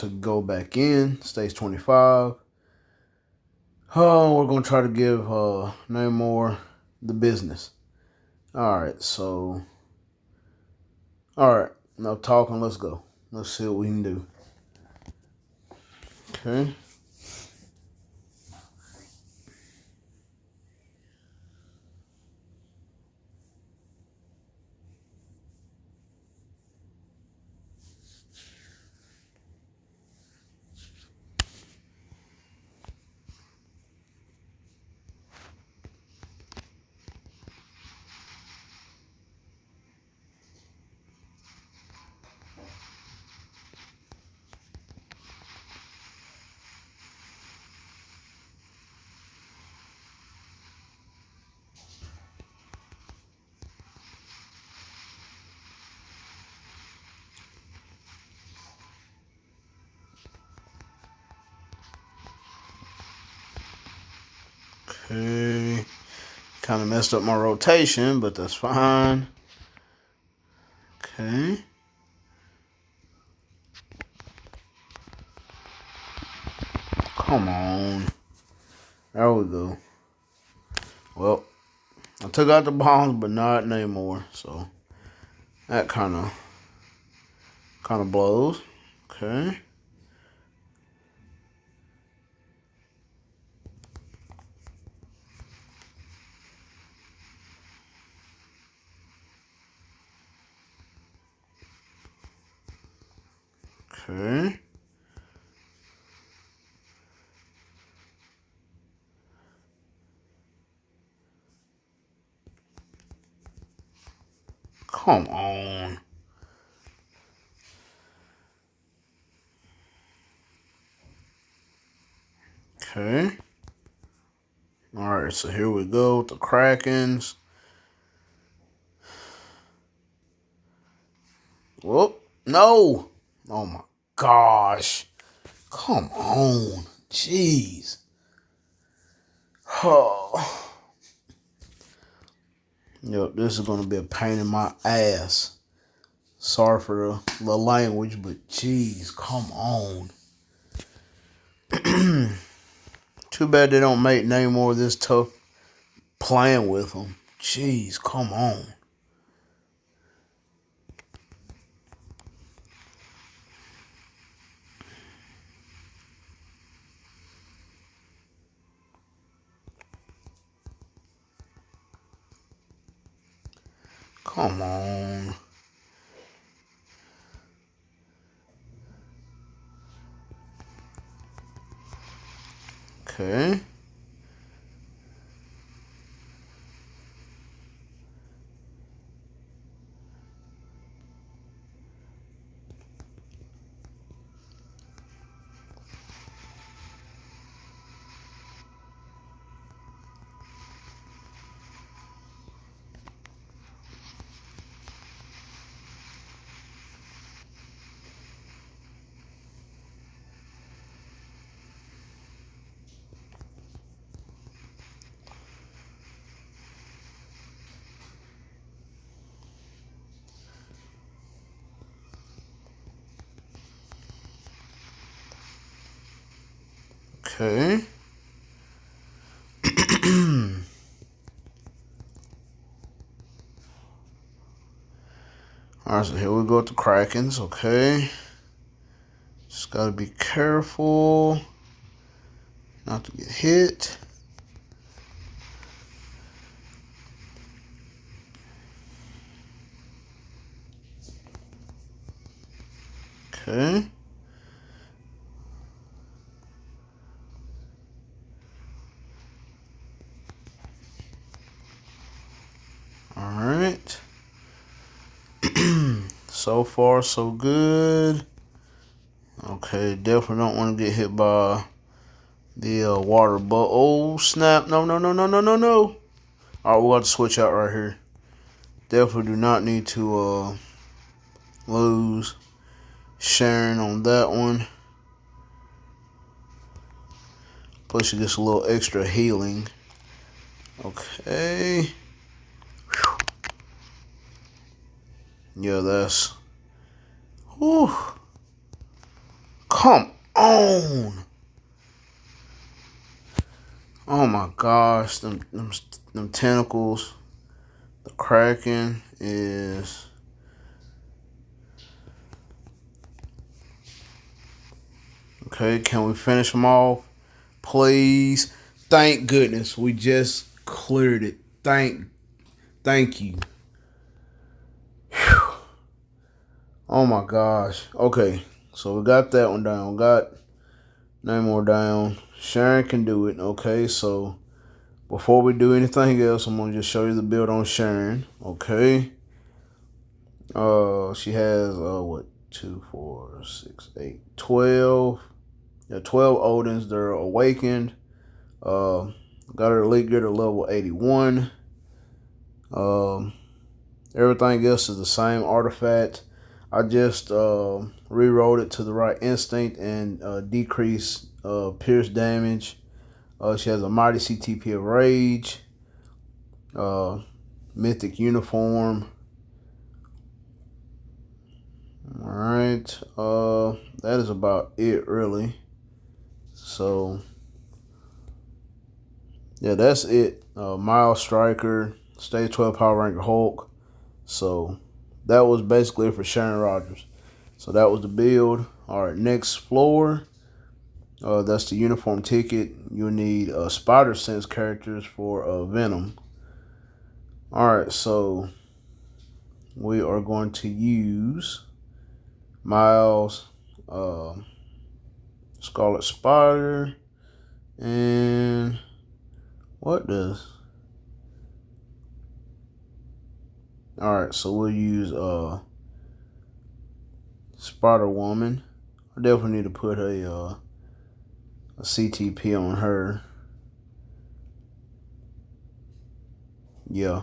to go back in. Stage 25. Oh, we're going to try to give Namor the business. Alright, so... Alright, now talking, let's go. Let's see what we can do. Okay. Okay. Kind of messed up my rotation, but that's fine. Okay. Come on. There we go. Well, I took out the bombs, but not anymore. So that kind of blows. Okay. Okay. Come on. Okay. Alright, so here we go with the Krakens. Whoop. No. Oh my gosh. Come on. Jeez. Oh. Yep, this is going to be a pain in my ass. Sorry for the language, but jeez, come on. Too bad they don't make Namor this tough playing with him. Jeez, come on. Come on. Okay. Okay. Alright, so here we go with the Krakens, okay. Just gotta be careful not to get hit. Okay. Alright. So far, so good. Okay, definitely don't want to get hit by the water but oh snap. No. Alright, we'll have to switch out right here. Definitely do not need to lose Sharon on that one. Plus she gets a little extra healing. Okay. Whew. Yeah, that's... Whew. Come on. Oh my gosh, them tentacles. The Kraken is... Okay, can we finish them off? Please. Thank goodness we just cleared it. Thank you. Whew. Oh my gosh. Okay, so we got that one down. We got Namor down. Sharon can do it. Okay, so before we do anything else, I'm gonna just show you the build on Sharon. Okay. She has what, 2, 4, 6, 8, 12. Yeah, 12 Odins. They're awakened. Got her elite gear to level 81. Everything else is the same artifact. I just rewrote it to the right instinct and decrease pierce damage. She has a mighty CTP of rage, mythic uniform. All right, that is about it, really. So yeah, that's it. Miles Striker, stage 12 power ranker Hulk. So that was basically it for Sharon Rogers. So that was the build. All right, next floor. That's the uniform ticket. You'll need Spider Sense characters for Venom. All right, so we are going to use Miles, Scarlet Spider, and what does? All right, so we'll use Spider Woman. I definitely need to put a CTP on her. Yeah,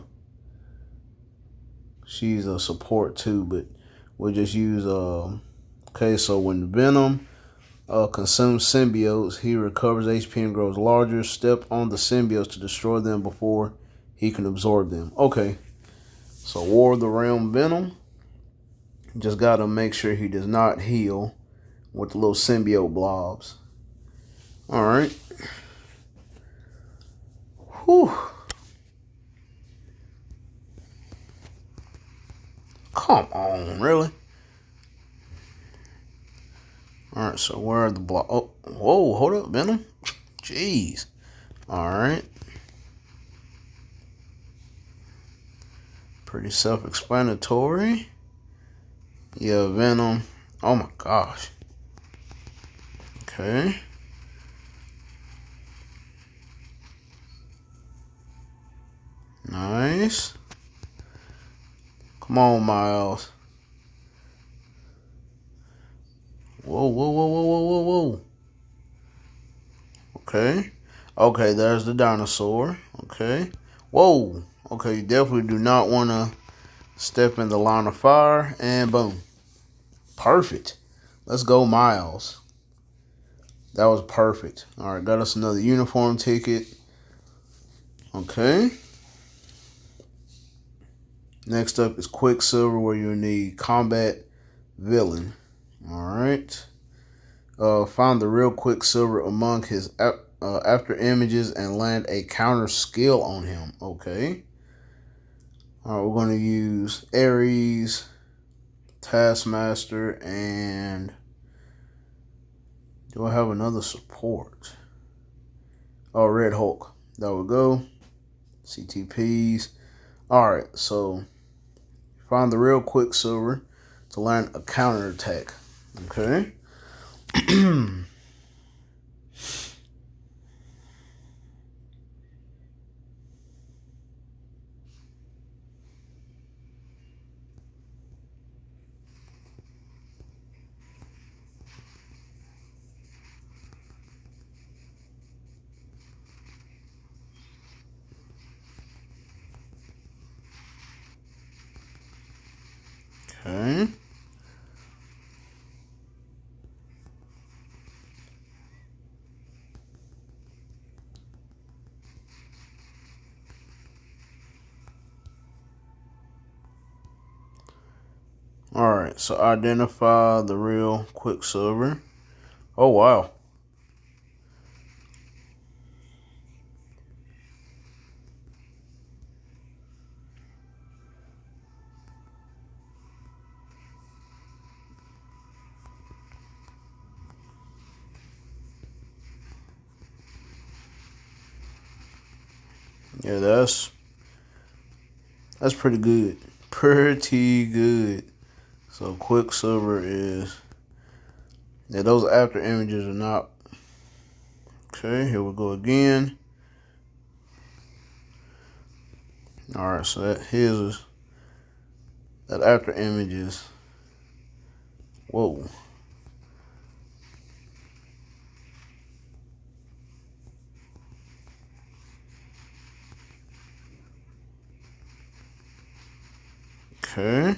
she's a support too, but we'll just use okay, so when Venom consumes symbiotes, he recovers HP and grows larger. Step on the symbiotes to destroy them before he can absorb them. Okay, so War of the Realm Venom. Just gotta make sure he does not heal with the little symbiote blobs. All right. Whew. Come on, really? All right, so where are the blobs? Oh, whoa, hold up, Venom. Jeez. All right. Pretty self-explanatory. Yeah, Venom. Oh my gosh. Okay. Nice. Come on, Miles. Whoa, whoa, whoa, whoa, whoa, whoa, whoa. Okay. Okay, there's the dinosaur. Okay. Whoa. Okay, you definitely do not want to step in the line of fire. And boom. Perfect. Let's go, Miles. That was perfect. All right, got us another uniform ticket. Okay. Next up is Quicksilver, where you need combat villain. All right. Find the real Quicksilver among his after images and land a counter skill on him. Okay. All right, we're going to use Ares, Taskmaster, and do I have another support? Oh, Red Hulk. There we go. CTPs. All right, so find the real Quicksilver to land a counter attack. Okay. Okay. All right, so identify the real Quicksilver. Oh, wow. Yeah, that's pretty good. Pretty good. So Quicksilver is, yeah, those after images are not. Okay, here we go again. Alright, so that after images. Whoa. Okay.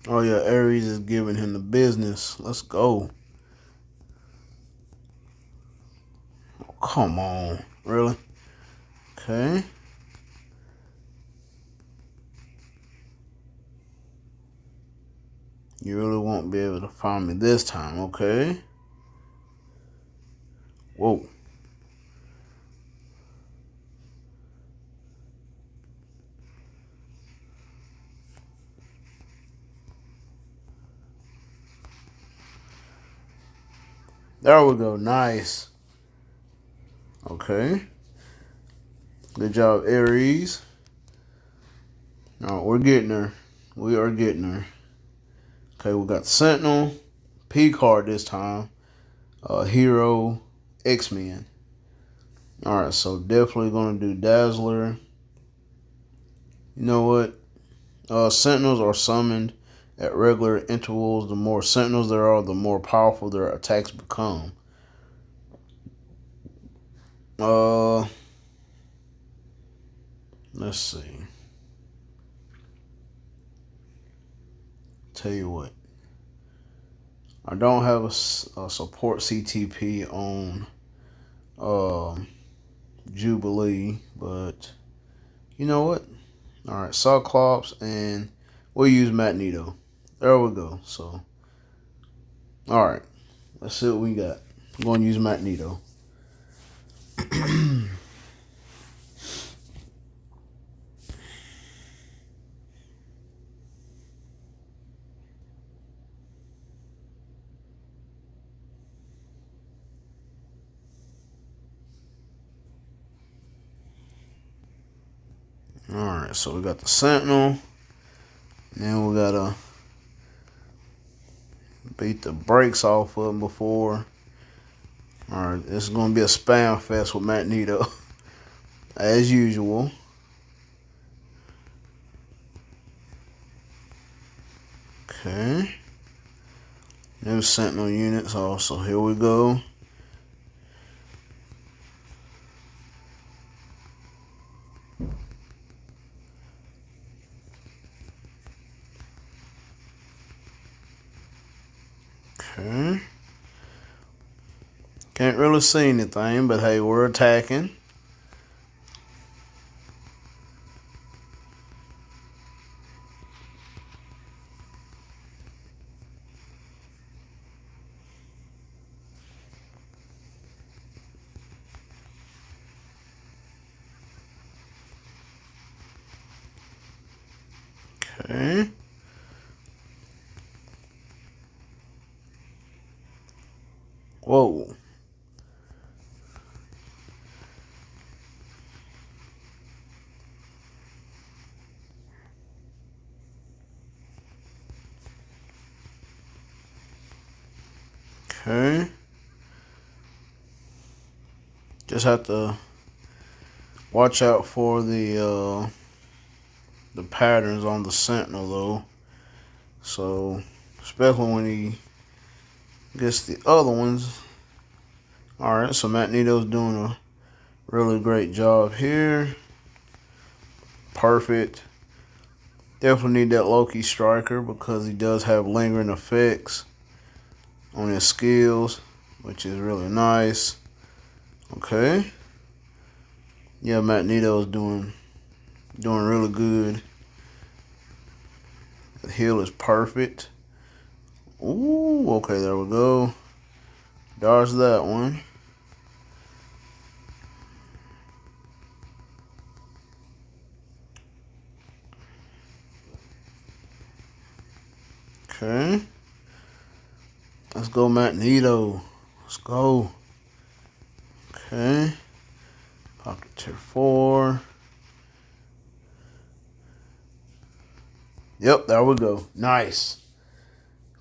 Oh yeah, Aries is giving him the business. Let's go. Oh, come on. Really? Okay. You really won't be able to find me this time, okay? Whoa. There we go. Nice. Okay. Good job, Aries. Alright, we're getting her. We are getting her. Okay, we got Sentinel, P card this time, Hero, X-Men. Alright, so definitely gonna do Dazzler. You know what? Sentinels are summoned at regular intervals. The more Sentinels there are, the more powerful their attacks become. Let's see. Tell you what. I don't have a support CTP on Jubilee, but you know what? All right, Cyclops, and we'll use Magneto. There we go. So, all right, let's see what we got. I'm going to use Magneto. All right, so we got the Sentinel. Then we gotta beat the brakes off of him before. All right, this is gonna be a spam fest with Magneto, as usual. Okay. New Sentinel units also. Here we go. Okay. Can't really see anything, but hey, we're attacking. Okay. Whoa. Okay. Just have to watch out for the patterns on the Sentinel though. So, especially when he gets the other ones. Alright, so Magneto's doing a really great job here. Perfect. Definitely need that Loki Striker because he does have lingering effects on his skills, which is really nice. Okay. Yeah, Magneto's doing really good. The heal is perfect. Ooh, okay, there we go. Dodge that one. Okay. Let's go, Magneto. Let's go. Okay. Pop the tier 4. Yep, there we go. Nice.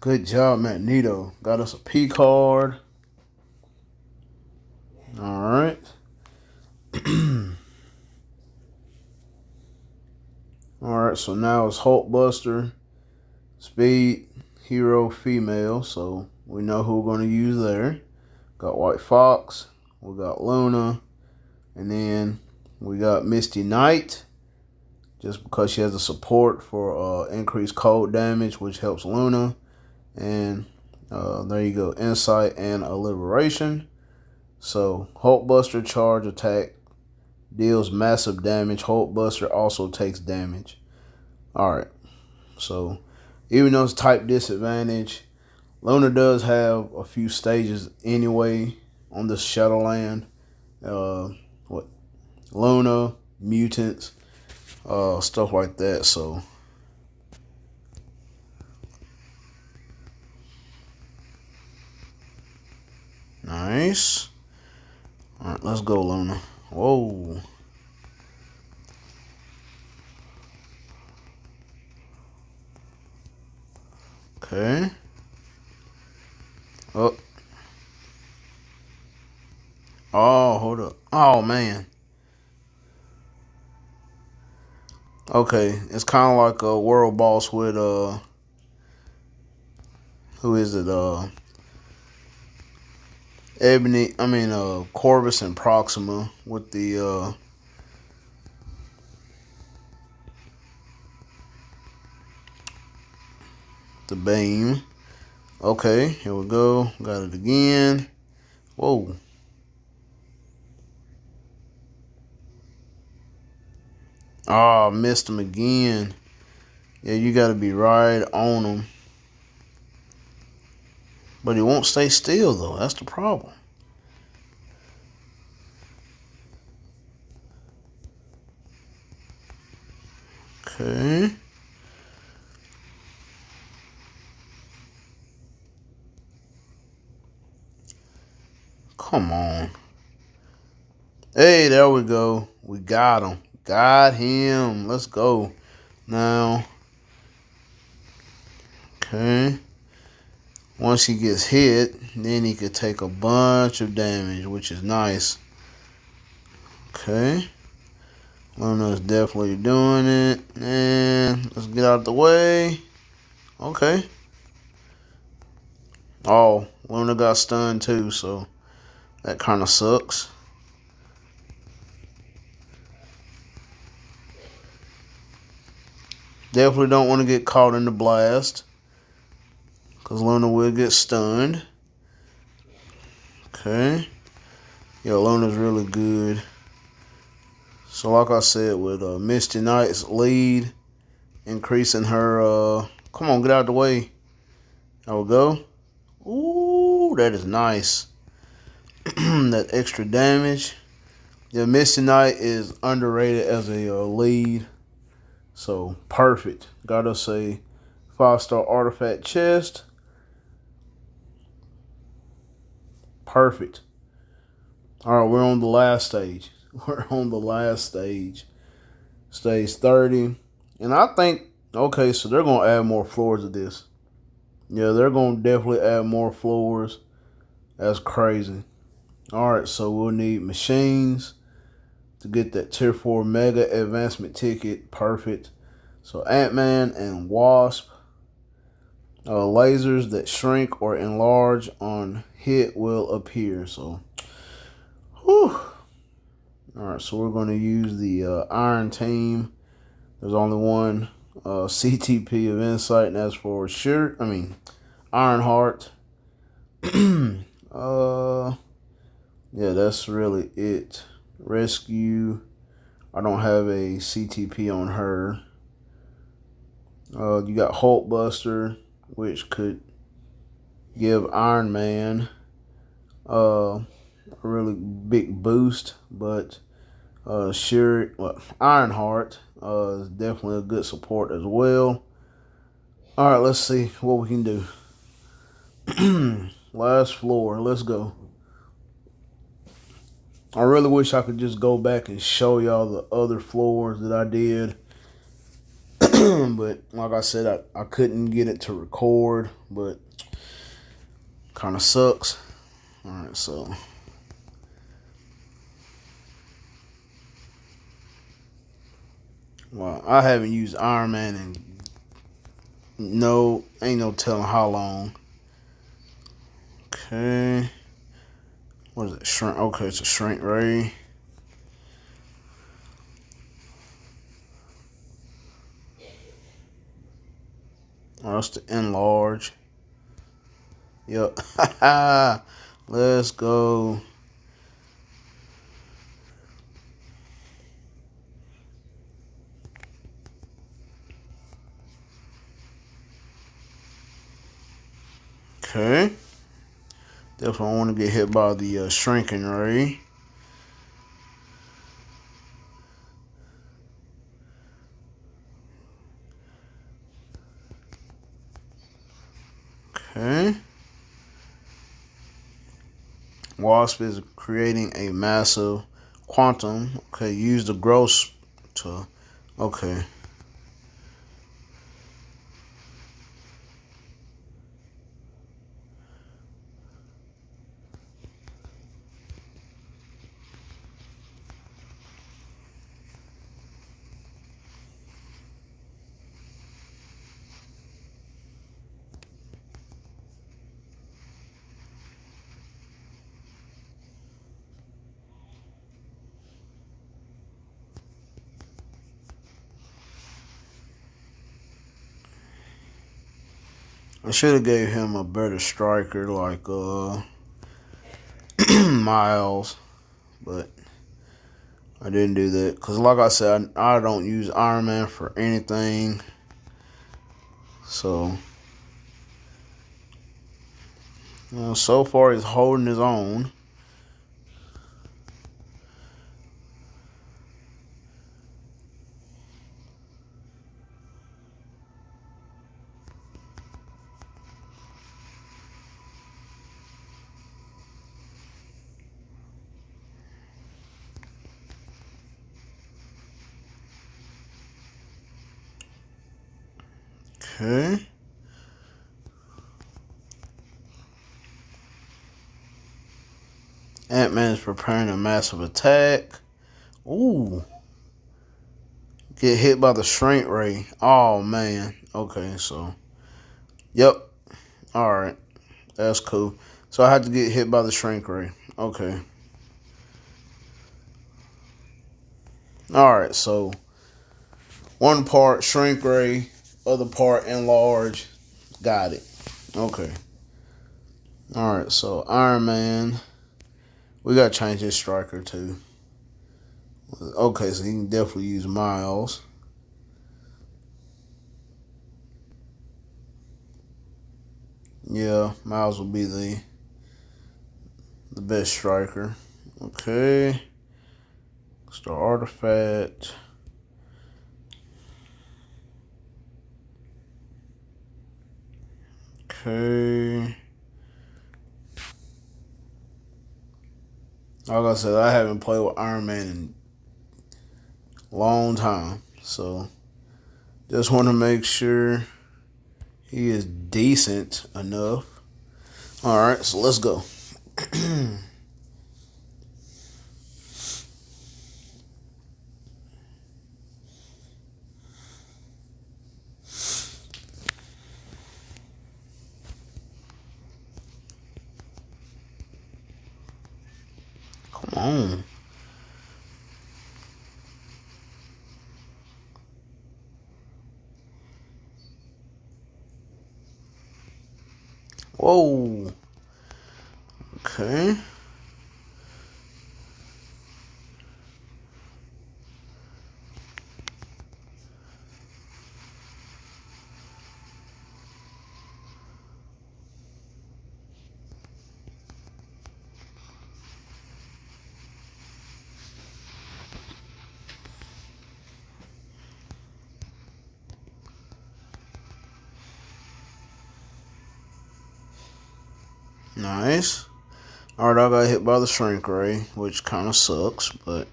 Good job, Magneto. Got us a P card. Alright. Alright, so now it's Hulkbuster, Speed, Hero, Female. So we know who we're going to use there. Got White Fox. We got Luna. And then we got Misty Knight. Just because she has a support for increased cold damage, which helps Luna. And there you go, Insight and a Liberation. So Hulkbuster charge attack deals massive damage. Hulkbuster also takes damage. Alright, so even though it's type disadvantage, Luna does have a few stages anyway on this Shadowland. Luna, mutants, stuff like that. So nice. All right, let's go, Luna. Whoa. Okay. Oh. Oh, hold up. Oh, man. Okay, it's kind of like a world boss with who is it? Corvus and Proxima with the beam. Okay, here we go. Got it again. Whoa. Oh, missed him again. Yeah, you got to be right on him. But he won't stay still, though. That's the problem. Okay. Come on. Hey, there we go. We got him. Got him. Let's go. Now. Okay. Once he gets hit, then he could take a bunch of damage, which is nice. Okay. Luna's definitely doing it. And let's get out of the way. Okay. Oh, Luna got stunned too, so that kind of sucks. Definitely don't want to get caught in the blast, because Luna will get stunned. Okay. Yeah, Luna's really good. So like I said, with Misty Knight's lead, increasing her... come on, get out of the way. There we go. Ooh, that is nice. That extra damage. Yeah, Misty Knight is underrated as a lead. So, perfect. Got us a 5-star artifact chest. Perfect. Alright, we're on the last stage. We're on the last stage. Stage 30. And I think, okay, so they're going to add more floors to this. Yeah, they're going to definitely add more floors. That's crazy. Alright, so we'll need machines to get that tier 4 mega advancement ticket. Perfect. So Ant-Man and Wasp. Lasers that shrink or enlarge on hit will appear. So, whew. Alright, so we're going to use the Iron Team. There's only one CTP of Insight, and that's for Ironheart. Yeah, that's really it. Rescue. I don't have a CTP on her. You got Hulk Buster, which could give Iron Man a really big boost, but Ironheart is definitely a good support as well. All right, let's see what we can do. Last floor, let's go. I really wish I could just go back and show y'all the other floors that I did. But like I said, I couldn't get it to record, but kind of sucks. All right, so well, I haven't used Iron Man in ain't no telling how long. Okay, what is it? Shrink. Okay, it's a shrink ray. Oh, that's the enlarge. Yep. Let's go. Okay. Definitely want to get hit by the shrinking ray. Okay. Wasp is creating a massive quantum. Okay, use the gross to. Okay. I should have gave him a better striker like Miles, but I didn't do that because, like I said, I don't use Iron Man for anything. So, so far he's holding his own. Okay. Ant-Man is preparing a massive attack. Ooh. Get hit by the shrink ray. Oh, man. Okay, so. Yep. Alright. That's cool. So I had to get hit by the shrink ray. Okay. Alright, so. One part shrink ray. Other part enlarge. Got it. Okay. Alright, so Iron Man. We gotta change his striker too. Okay, so he can definitely use Miles. Yeah, Miles will be the best striker. Okay. Star artifact. Okay. Like I said, I haven't played with Iron Man in a long time. So just want to make sure he is decent enough. Alright, so let's go. Come on. Whoa. Okay. Nice. Alright, I got hit by the shrink ray, which kind of sucks, but...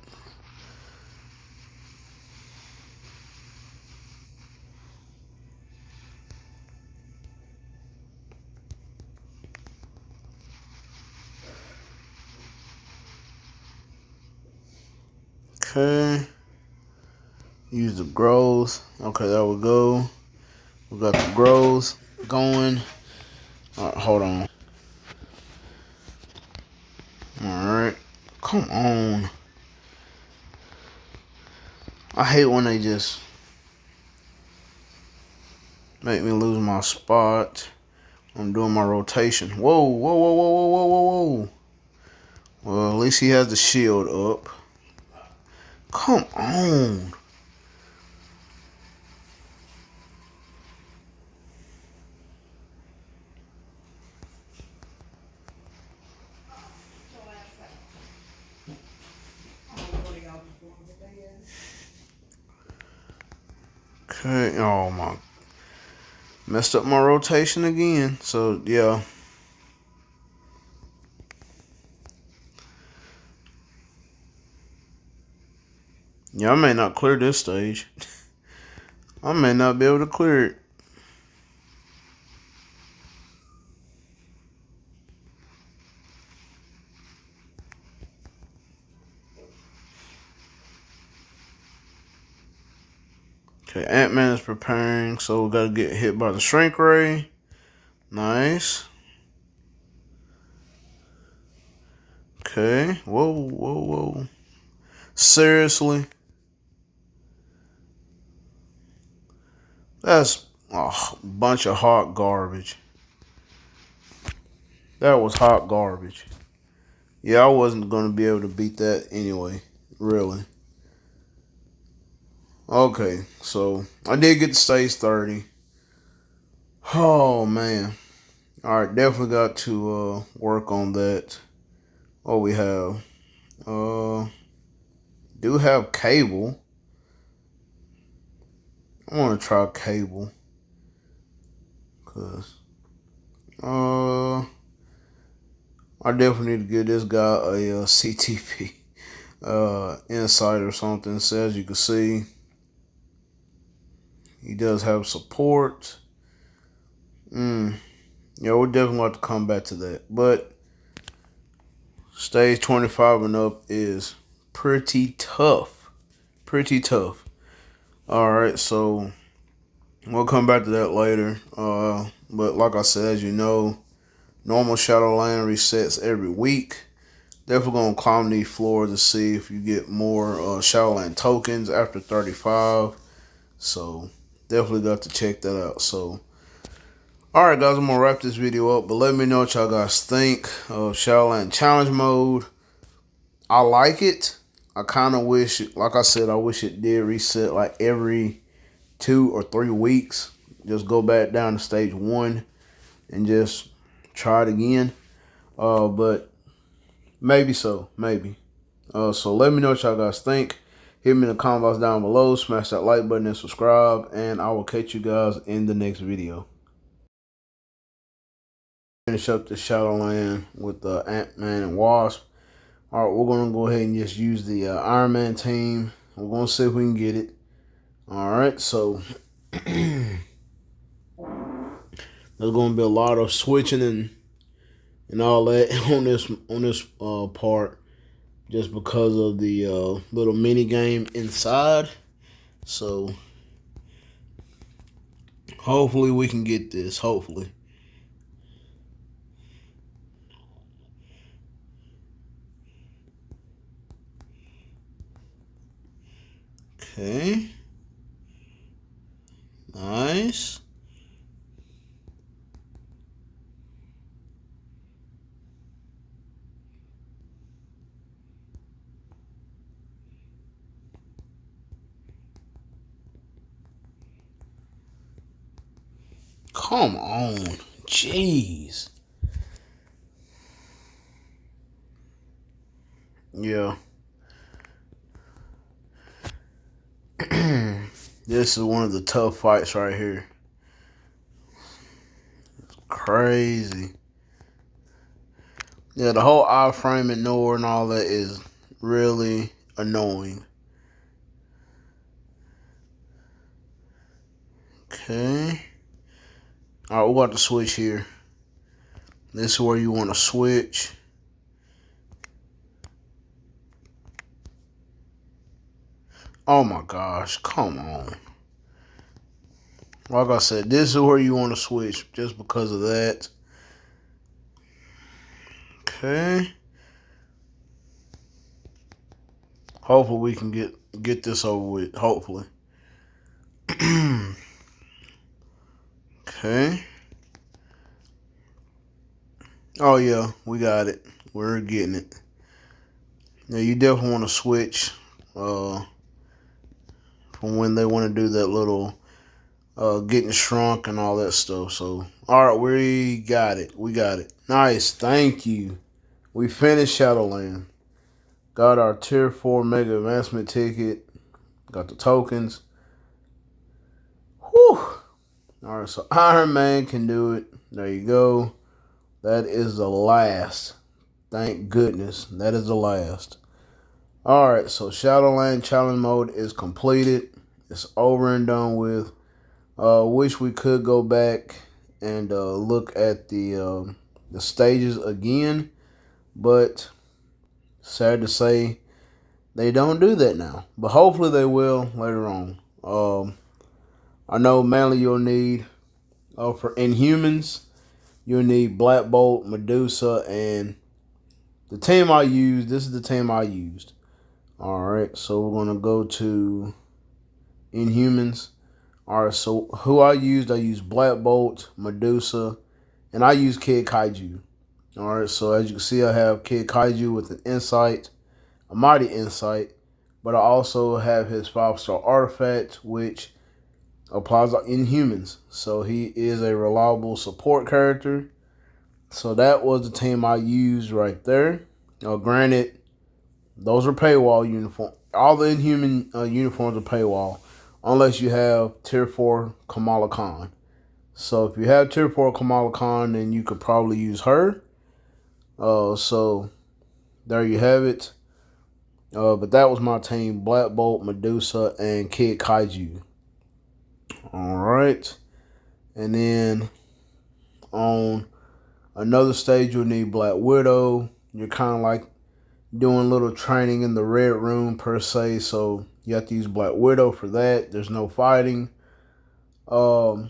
Okay. Use the growth. Okay, there we go. We got the growth going. Alright, hold on. Alright. Come on. I hate when they just make me lose my spot. I'm doing my rotation. Whoa, whoa, whoa, whoa, whoa, whoa, whoa, whoa. Well, at least he has the shield up. Come on. Okay, oh my. Messed up my rotation again. So, yeah. Yeah, I may not clear this stage. I may not be able to clear it. Okay, Ant-Man is preparing, so we gotta get hit by the shrink ray. Nice. Okay. Whoa, whoa, whoa. Seriously? That's a bunch of hot garbage. That was hot garbage. Yeah, I wasn't going to be able to beat that anyway. Really. Okay, so I did get to stage 30. Oh, man. Alright, definitely got to work on that. What we have? Do have cable. I want to try cable. Because, I definitely need to give this guy a CTP insight or something. So as you can see, he does have support. Yeah, we're definitely going to come back to that. But stage 25 and up is pretty tough. Pretty tough. Alright, so we'll come back to that later. But like I said, as you know, normal shadowland resets every week. Definitely gonna climb these floors to see if you get more shadowland tokens after 35. So definitely got to check that out. So alright guys, I'm gonna wrap this video up, but let me know what y'all guys think of Shadowland Challenge Mode. I like it. I kind of wish, like I said, I wish it did reset like every 2 or 3 weeks. Just go back down to stage 1 and just try it again. But maybe so, maybe. So let me know what y'all guys think. Hit me in the comments down below. Smash that like button and subscribe. And I will catch you guys in the next video. Finish up the Shadowland with Ant-Man and Wasp. Alright, we're going to go ahead and just use the Iron Man team. We're going to see if we can get it. Alright, so there's going to be a lot of switching and all that on this part, just because of the little mini game inside. So hopefully we can get this. Hopefully. Okay. Nice. Come on. Jeez. Yeah. This is one of the tough fights right here. It's crazy. Yeah, the whole iframe ignore and all that is really annoying. Okay. Alright, we're about to switch here. This is where you want to switch. Oh my gosh, come on. Like I said, this is where you want to switch just because of that. Okay. Hopefully we can get this over with. Hopefully. Okay. Oh yeah, we got it. We're getting it. Now you definitely want to switch from when they want to do that little getting shrunk and all that stuff. So alright, we got it. We got it. Nice, thank you. We finished Shadowland. Got our tier 4 mega advancement ticket. Got the tokens. Whew. Alright, so Iron Man can do it. There you go. That is the last. Thank goodness. That is the last. Alright, so Shadowland challenge mode is completed. It's over and done with. Wish we could go back and look at the stages again, but sad to say they don't do that now. But hopefully they will later on. I know mainly you'll need for Inhumans, you'll need Black Bolt, Medusa, and the team I used. This is the team I used. Alright, so we're gonna go to Inhumans. Alright, so who I used Black Bolt, Medusa, and I used Kid Kaiju. Alright, so as you can see, I have Kid Kaiju with an insight, a mighty insight, but I also have his 5-star artifact, which applies on Inhumans. So he is a reliable support character. So that was the team I used right there. Granted, those are paywall uniform. All the Inhuman uniforms are paywall, unless you have tier 4 Kamala Khan. So if you have tier 4 Kamala Khan, then you could probably use her. So there you have it. But that was my team: Black Bolt, Medusa, and Kid Kaiju. Alright. And then on another stage, you'll need Black Widow. You're kind of like doing a little training in the Red Room per se, so you have to use Black Widow for that. There's no fighting. There's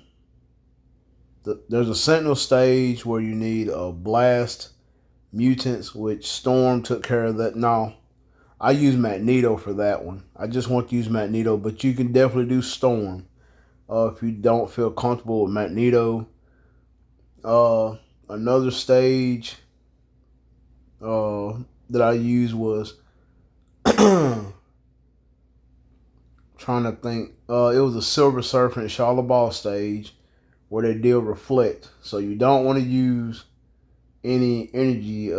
a Sentinel stage where you need a Blast, Mutants, which Storm took care of that. No, I use Magneto for that one. I just want to use Magneto, but you can definitely do Storm if you don't feel comfortable with Magneto. Another stage that I used was trying to think. It was a Silver Surfer and Ball stage where they deal Reflect. So you don't want to use any energy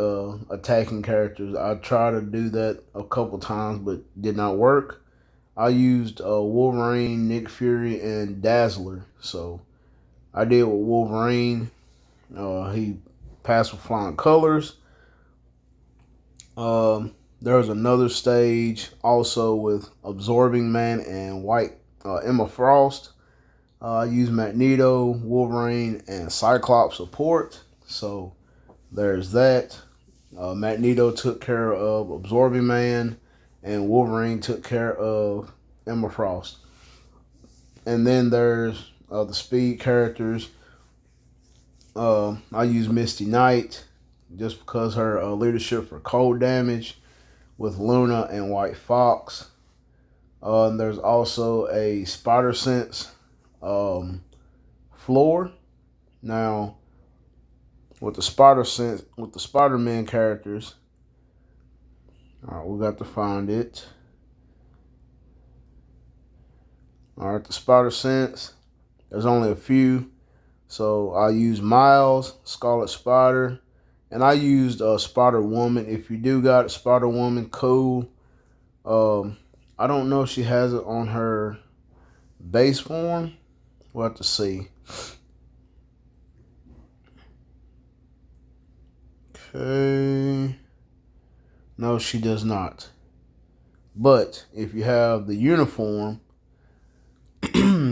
attacking characters. I tried to do that a couple times, but did not work. I used Wolverine, Nick Fury, and Dazzler. So I did with Wolverine. He passed with flying colors. There was another stage also with Absorbing Man and White Emma Frost. I used Magneto, Wolverine, and Cyclops support. So there's that. Magneto took care of Absorbing Man, and Wolverine took care of Emma Frost. And then there's the speed characters. I use Misty Knight just because her leadership for cold damage with Luna and White Fox. And there's also a Spider Sense floor. Now, with the Spider-Man characters, all right, we got to find it. All right, the Spider Sense. There's only a few, so I use Miles, Scarlet Spider, and I used Spider Woman. If you do got Spider Woman, cool. I don't know if she has it on her base form. We'll have to see. Okay. No, she does not. But if you have the uniform,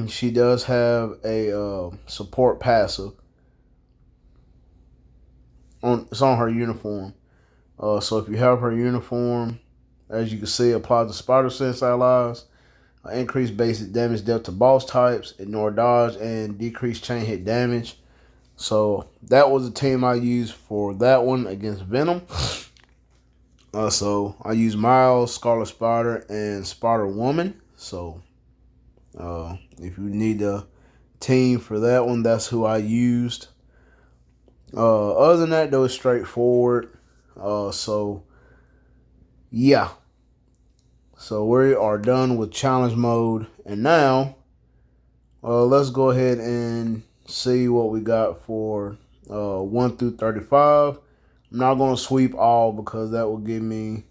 she does have a support passive. It's on her uniform. So if you have her uniform, as you can see, apply the Spider Sense allies. Increase basic damage dealt to boss types, ignore dodge, and decrease chain hit damage. So that was the team I used for that one against Venom. So I used Miles, Scarlet Spider, and Spider Woman. So if you need a team for that one, that's who I used. Other than that, though, it's straightforward. So yeah. So we are done with challenge mode, and now let's go ahead and see what we got for 1 through 35. I'm not going to sweep all because that will give me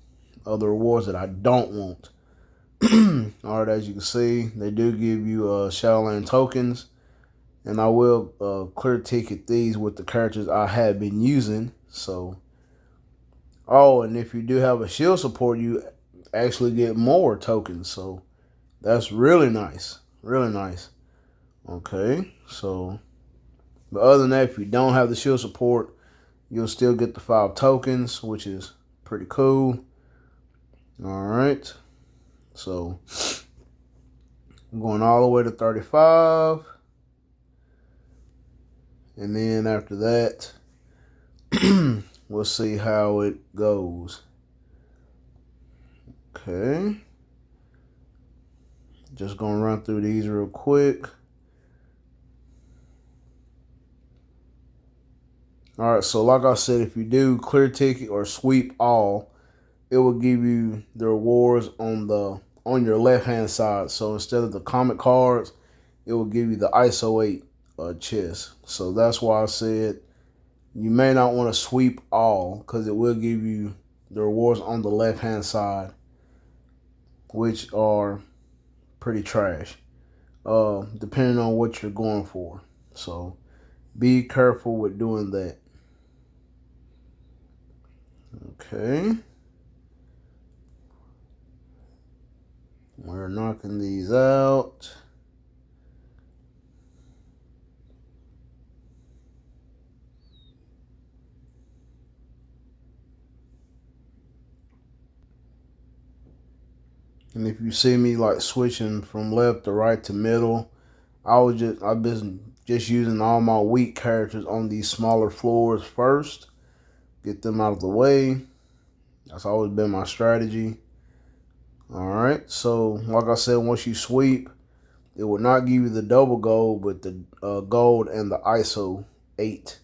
other rewards that I don't want. Alright, as you can see, they do give you shadowland tokens, and I will clear ticket these with the characters I have been using. So, oh, and if you do have a shield support, you actually get more tokens. So that's really nice, really nice. Okay, so but other than that, if you don't have the shield support, you'll still get the 5 tokens, which is pretty cool. All right, so I'm going all the way to 35. And then after that, we'll see how it goes. Okay. Just going to run through these real quick. All right, so like I said, if you do clear ticket or sweep all, it will give you the rewards on your left-hand side. So instead of the comic cards, it will give you the ISO 8 chest. So that's why I said you may not want to sweep all, because it will give you the rewards on the left-hand side, which are pretty trash, depending on what you're going for. So be careful with doing that. Okay. We're knocking these out. And if you see me like switching from left to right to middle, I've been just using all my weak characters on these smaller floors first. Get them out of the way. That's always been my strategy. Alright, so like I said, once you sweep, it will not give you the double gold, but the gold and the ISO 8.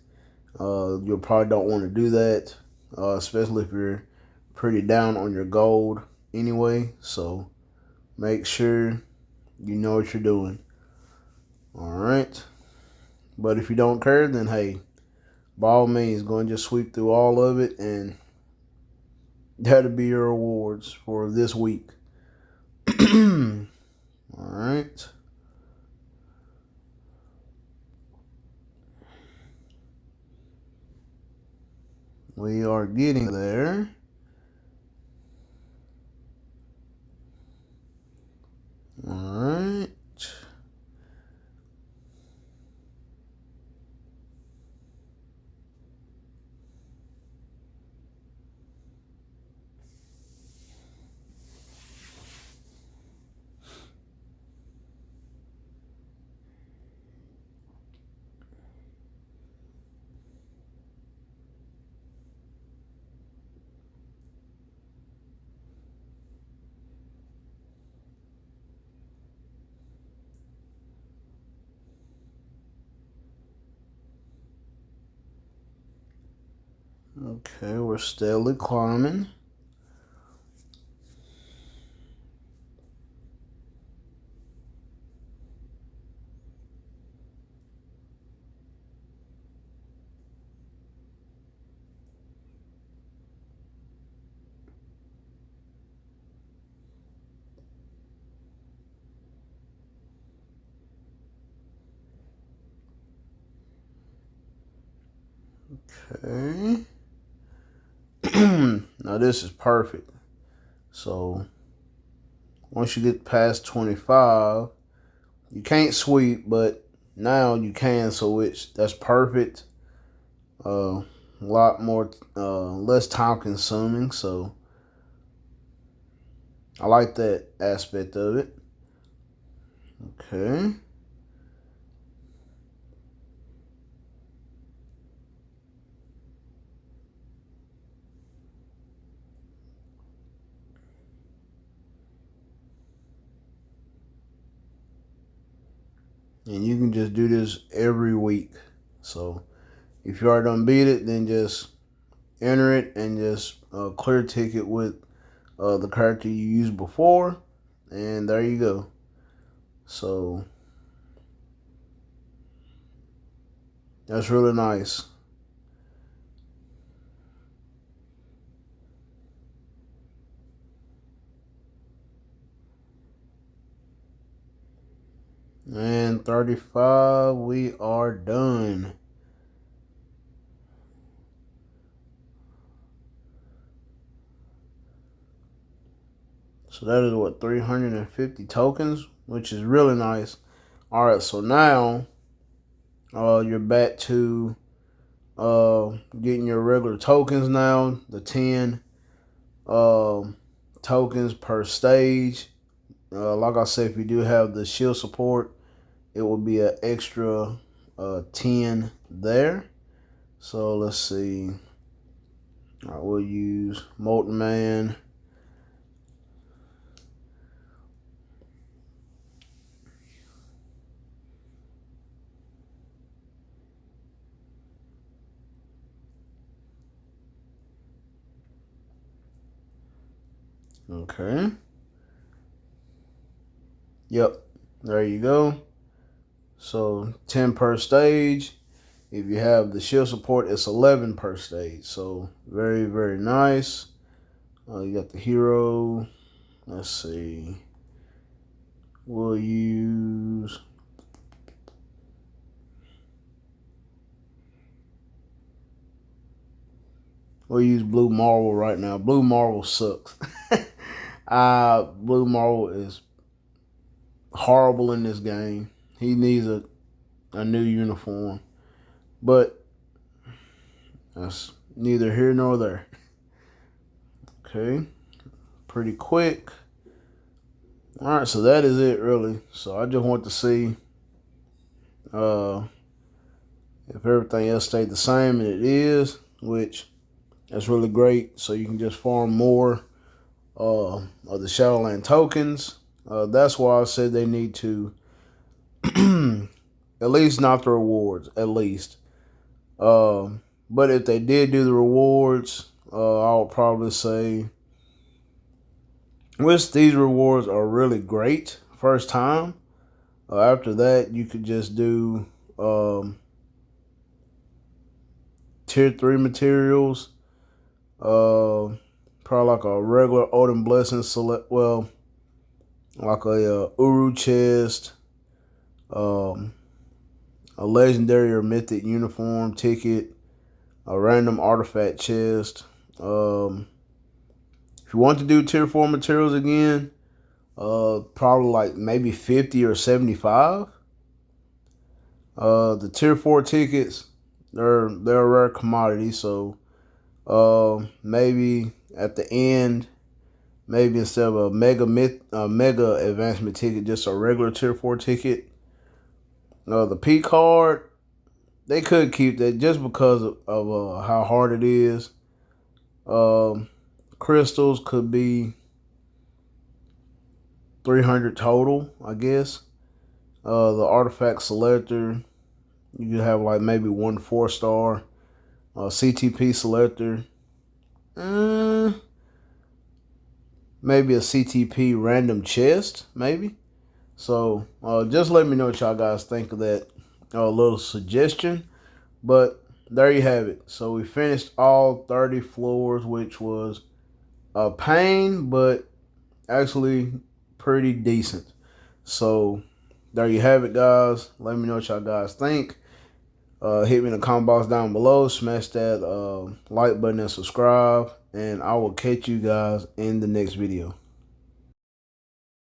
You probably don't want to do that, especially if you're pretty down on your gold anyway. So make sure you know what you're doing. Alright. But if you don't care, then hey, by all means, go and just sweep through all of it, and that'll be your rewards for this week. Alright. We are getting there. Alright. Okay, we're steadily climbing. Okay. Now this is perfect. So once you get past 25, you can't sweep, but now you can, so that's perfect. A lot more, less time consuming, so I like that aspect of it. Okay. And you can just do this every week. So if you already done beat it, then just enter it and just clear ticket with the character you used before. And there you go. So that's really nice. And 35, we are done. So that is what, 350 tokens, which is really nice. All right, so now you're back to getting your regular tokens now, the 10 tokens per stage. Like I said, if you do have the shield support, it will be an extra 10 there. So let's see. All right, we'll use Molten Man. Okay. Yep. There you go. So 10 per stage. If you have the shield support, it's 11 per stage. So very, very nice. You got the hero. Let's see. We'll use Blue Marvel right now. Blue Marvel sucks. Blue Marvel is horrible in this game. He needs a new uniform. But that's neither here nor there. Okay. Pretty quick. Alright, so that is it really. So I just want to see if everything else stayed the same, and it is, which that's really great. So you can just farm more of the Shadowland tokens. That's why I said they need to at least not the rewards, at least. But if they did do the rewards, I would probably say, which these rewards are really great first time. After that, you could just do tier 3 materials. Probably like a regular Odin Blessing select. Well, like a Uru chest, a legendary or mythic uniform ticket, a random artifact chest. If you want to do tier 4 materials again, probably like maybe 50 or 75. The tier 4 tickets, they're a rare commodity, so maybe at the end, maybe instead of a mega advancement ticket, just a regular tier 4 ticket. The P card, they could keep that just because of how hard it is. Crystals could be 300 total, I guess. The artifact selector, you could have like maybe 1 4-star. CTP selector, maybe a CTP random chest, maybe. So just let me know what y'all guys think of that little suggestion. But there you have it. So we finished all 30 floors, which was a pain, but actually pretty decent. So there you have it, guys. Let me know what y'all guys think. Hit me in the comment box down below. Smash that like button and subscribe. And I will catch you guys in the next video.